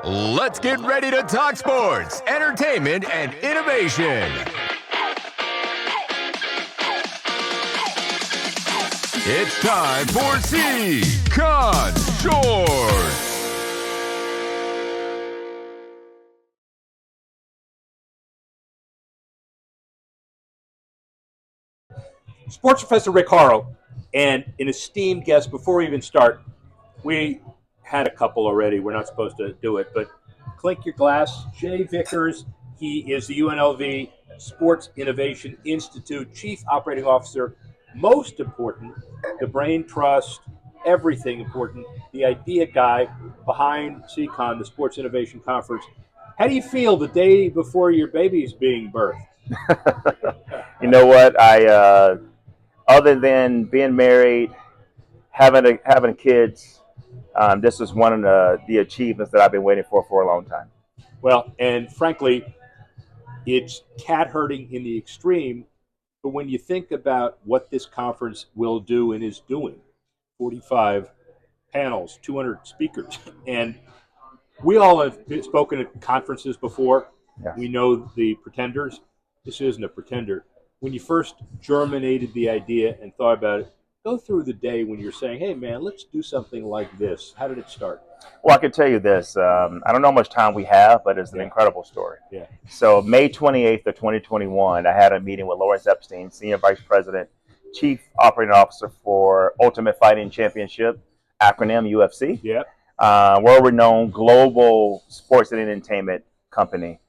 Let's get ready to talk sports, entertainment, and innovation. It's time for SEICon Shorts. Sports Professor Rick Horrow and an esteemed guest. Before we even start, we had a couple already. We're not supposed to do it, but clink your glass. Jay Vickers, he is the UNLV Sports Innovation Institute Chief Operating Officer. Most important, the brain trust, everything important, the idea guy behind SEICon, the Sports Innovation Conference. How do you feel the day before your baby's being birthed? You know what? Other than being married, having kids, this is one of the achievements that I've been waiting for a long time. Well, and frankly, it's cat herding in the extreme. But when you think about what this conference will do and is doing, 45 panels, 200 speakers, and we all have spoken at conferences before. Yes. We know the pretenders. This isn't a pretender. When you first germinated the idea and thought about it, go through the day when you're saying, hey, man, let's do something like this. How did it start? Well, I can tell you this. I don't know how much time we have, but it's an incredible story. Yeah. So May 28th of 2021, I had a meeting with Lawrence Epstein, Senior Vice President, Chief Operating Officer for Ultimate Fighting Championship, acronym UFC. Yeah. World-renowned global sports and entertainment company.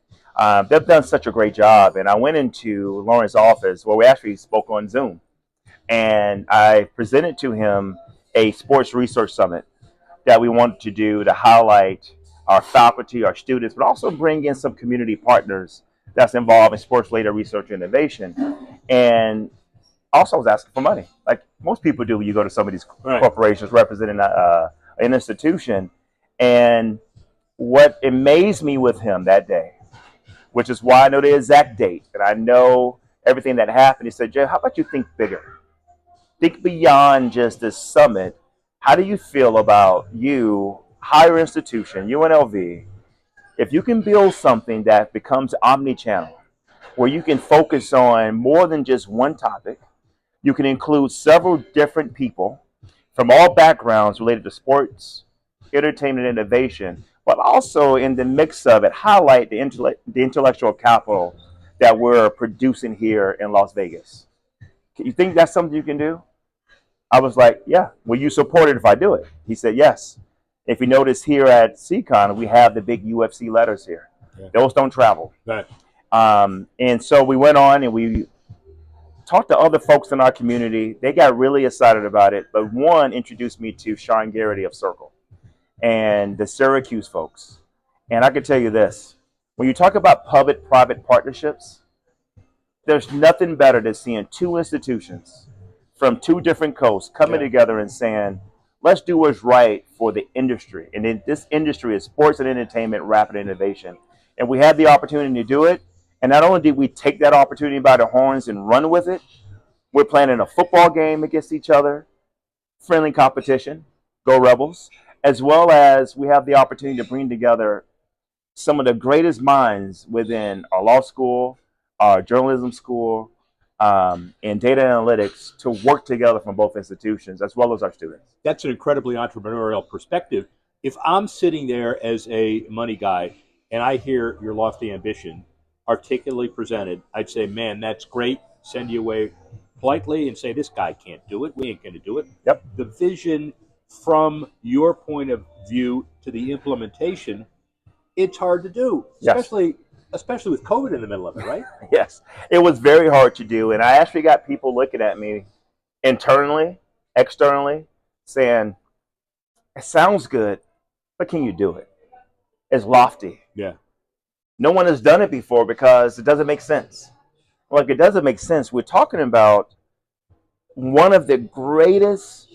They've done such a great job. And I went into Lawrence's office where we actually spoke on Zoom. And I presented to him a sports research summit that we wanted to do to highlight our faculty, our students, but also bring in some community partners that's involved in sports-related research and innovation. And also I was asking for money, like most people do when you go to some of these corporations representing an institution. And what amazed me with him that day, which is why I know the exact date, and I know everything that happened, he said, Jay, how about you think bigger? Think beyond just this summit. How do you feel about you, higher institution, UNLV, if you can build something that becomes omni-channel, where you can focus on more than just one topic, you can include several different people from all backgrounds related to sports, entertainment, and innovation, but also in the mix of it, highlight the intellectual capital that we're producing here in Las Vegas. You think that's something you can do? I was like, yeah. Will you support it if I do it? He said, yes. If you notice here at SEICon, we have the big UFC letters here. Yeah. Those don't travel. Right. And so we went on and we talked to other folks in our community. They got really excited about it. But one introduced me to Sean Garrity of Circle and the Syracuse folks. And I can tell you this. When you talk about public-private partnerships, there's nothing better than seeing two institutions from two different coasts coming together and saying, let's do what's right for the industry. And then this industry is sports and entertainment, rapid innovation. And we had the opportunity to do it. And not only did we take that opportunity by the horns and run with it, we're planning a football game against each other, friendly competition, go Rebels, as well as we have the opportunity to bring together some of the greatest minds within our law school, our journalism school, and data analytics to work together from both institutions as well as our students. That's an incredibly entrepreneurial perspective. If I'm sitting there as a money guy and I hear your lofty ambition articulately presented, I'd say, man, that's great. Send you away politely and say, this guy can't do it. We ain't going to do it. Yep. The vision from your point of view to the implementation, it's hard to do, especially with COVID in the middle of it, right? Yes, it was very hard to do. And I actually got people looking at me internally, externally, saying, it sounds good, but can you do it? It's lofty. Yeah. No one has done it before because it doesn't make sense. Like, it doesn't make sense. We're talking about one of the greatest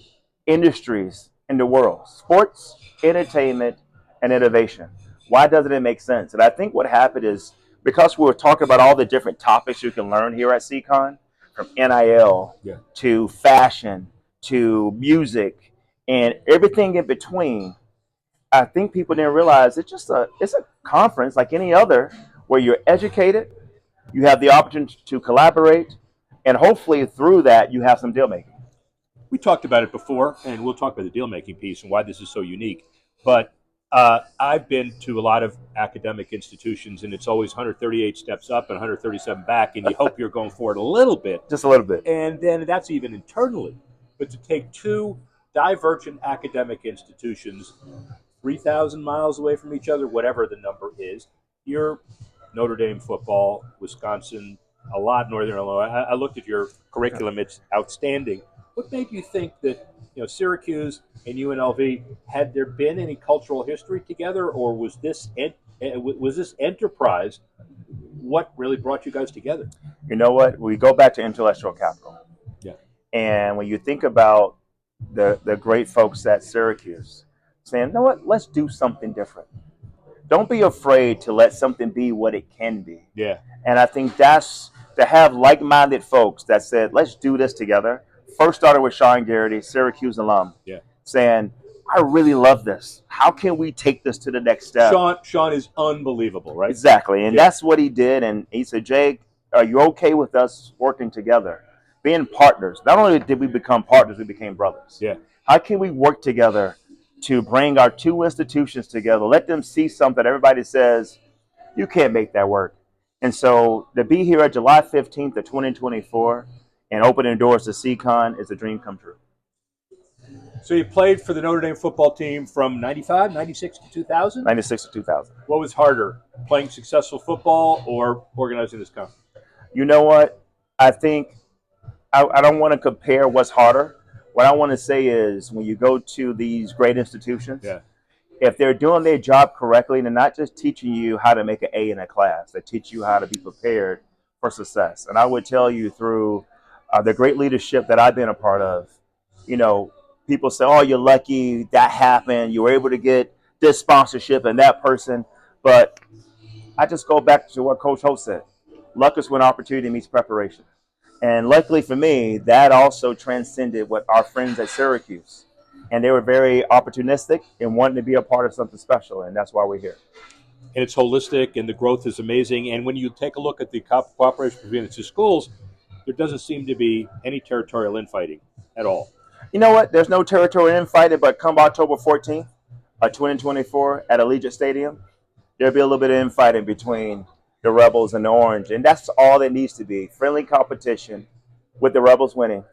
industries in the world, sports, entertainment, and innovation. Why doesn't it make sense? And I think what happened is because we were talking about all the different topics you can learn here at SEICon, from NIL to fashion to music and everything in between, I think people didn't realize it's a conference like any other where you're educated, you have the opportunity to collaborate, and hopefully through that you have some deal making. We talked about it before, and we'll talk about the deal-making piece and why this is so unique. But I've been to a lot of academic institutions, and it's always 138 steps up and 137 back, and you hope you're going forward a little bit. Just a little bit. And then that's even internally. But to take two divergent academic institutions 3,000 miles away from each other, whatever the number is, you're Notre Dame football, Wisconsin, a lot Northern Illinois. I looked at your curriculum; it's outstanding. What made you think that Syracuse and UNLV, had there been any cultural history together, or was this enterprise what really brought you guys together? You know what? We go back to intellectual capital. Yeah. And when you think about the great folks at Syracuse saying, you know what, let's do something different. Don't be afraid to let something be what it can be. Yeah. And I think that's to have like-minded folks that said, let's do this together. First started with Sean Garrity, Syracuse alum, saying, I really love this. How can we take this to the next step? Sean is unbelievable, right? Exactly. And that's what he did. And he said, Jay, are you okay with us working together? Being partners. Not only did we become partners, we became brothers. Yeah. How can we work together to bring our two institutions together? Let them see something everybody says, you can't make that work. And so to be here at July 15th of 2024 and opening doors to SEICon is a dream come true. So you played for the Notre Dame football team from 95, 96 to 2000? 96 to 2000. What was harder, playing successful football or organizing this conference? You know what? I think I don't want to compare what's harder. What I want to say is when you go to these great institutions, if they're doing their job correctly, they're not just teaching you how to make an A in a class. They teach you how to be prepared for success. And I would tell you through the great leadership that I've been a part of, people say, oh, you're lucky that happened. You were able to get this sponsorship and that person. But I just go back to what Coach Holt said. Luck is when opportunity meets preparation. And luckily for me, that also transcended what our friends at Syracuse. And they were very opportunistic and wanted to be a part of something special. And that's why we're here. And it's holistic, and the growth is amazing. And when you take a look at the cooperation between the two schools, there doesn't seem to be any territorial infighting at all. You know what? There's no territorial infighting, but come October 14th, 2024 at Allegiant Stadium, there'll be a little bit of infighting between the Rebels and the Orange. And that's all that needs to be. Friendly competition with the Rebels winning.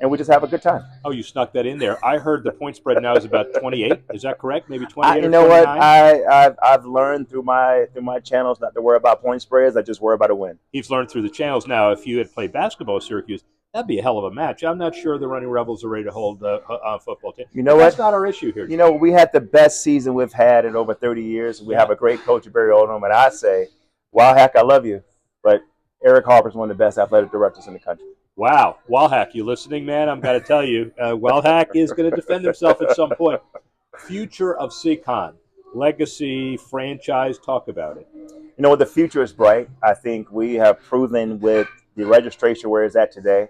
And we just have a good time. Oh, you snuck that in there. I heard the point spread now is about 28. Is that correct? Maybe 28 You or know 29? what? I've learned through my channels not to worry about point spreads. I just worry about a win. He's learned through the channels. Now, if you had played basketball at Syracuse, that'd be a hell of a match. I'm not sure the Running Rebels are ready to hold a football team. You know what? That's not our issue here. You know, we had the best season we've had in over 30 years. We have a great coach, Barry Odom, and I say, Wildhack, I love you, but Eric Harper's one of the best athletic directors in the country. Wow. Wildhack, you listening, man? I'm going to tell you, Wildhack is going to defend himself at some point. Future of SEICon, legacy, franchise, talk about it. You know what? The future is bright. I think we have proven with the registration where it's at today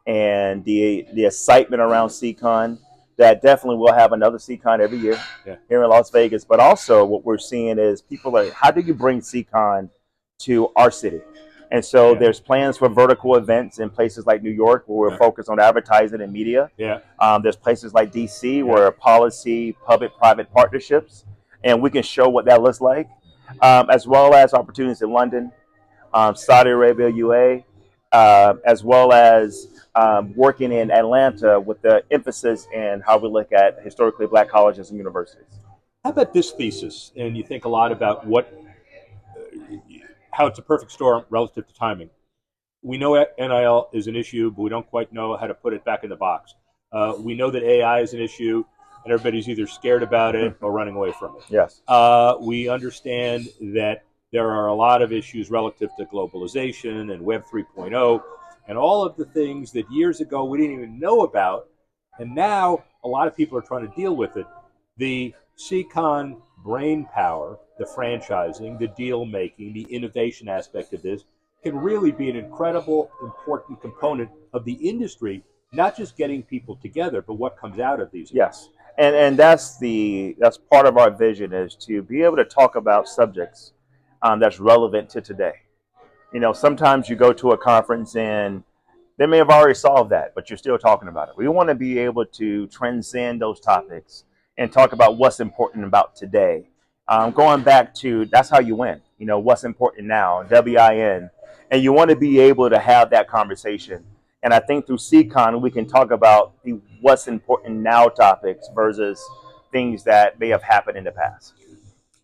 and the excitement around SEICon that definitely we'll have another SEICon every year here in Las Vegas. But also what we're seeing is people are, how do you bring SEICon to our city? And so there's plans for vertical events in places like New York where we're focused on advertising and media. There's places like D.C. where policy, public-private partnerships, and we can show what that looks like, as well as opportunities in London, Saudi Arabia, UAE, as well as working in Atlanta with the emphasis in how we look at historically black colleges and universities. How about this thesis? And you think a lot about how it's a perfect storm relative to timing. We know NIL is an issue, but we don't quite know how to put it back in the box. We know that AI is an issue, and everybody's either scared about it or running away from it. Yes. We understand that there are a lot of issues relative to globalization and Web 3.0 and all of the things that years ago we didn't even know about, and now a lot of people are trying to deal with it. The SEICon brain power, the franchising, the deal making, the innovation aspect of this can really be an incredible, important component of the industry, not just getting people together, but what comes out of these. Yes. And that's part of our vision, is to be able to talk about subjects that's relevant to today. You know, sometimes you go to a conference and they may have already solved that, but you're still talking about it. We want to be able to transcend those topics and talk about what's important about today. Going back to, that's how you win. You know, what's important now, WIN. And you want to be able to have that conversation. And I think through SEICon, we can talk about the what's important now topics versus things that may have happened in the past.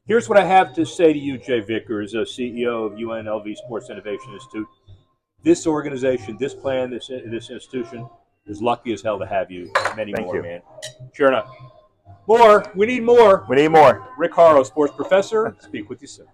Here's what I have to say to you, Jay Vickers, CEO of UNLV Sports Innovation Institute. This organization, this plan, this institution is lucky as hell to have you. Many Thank more, you. man. Sure enough. More. We need more. We need more. Rick Horrow, sports professor. Speak with you soon.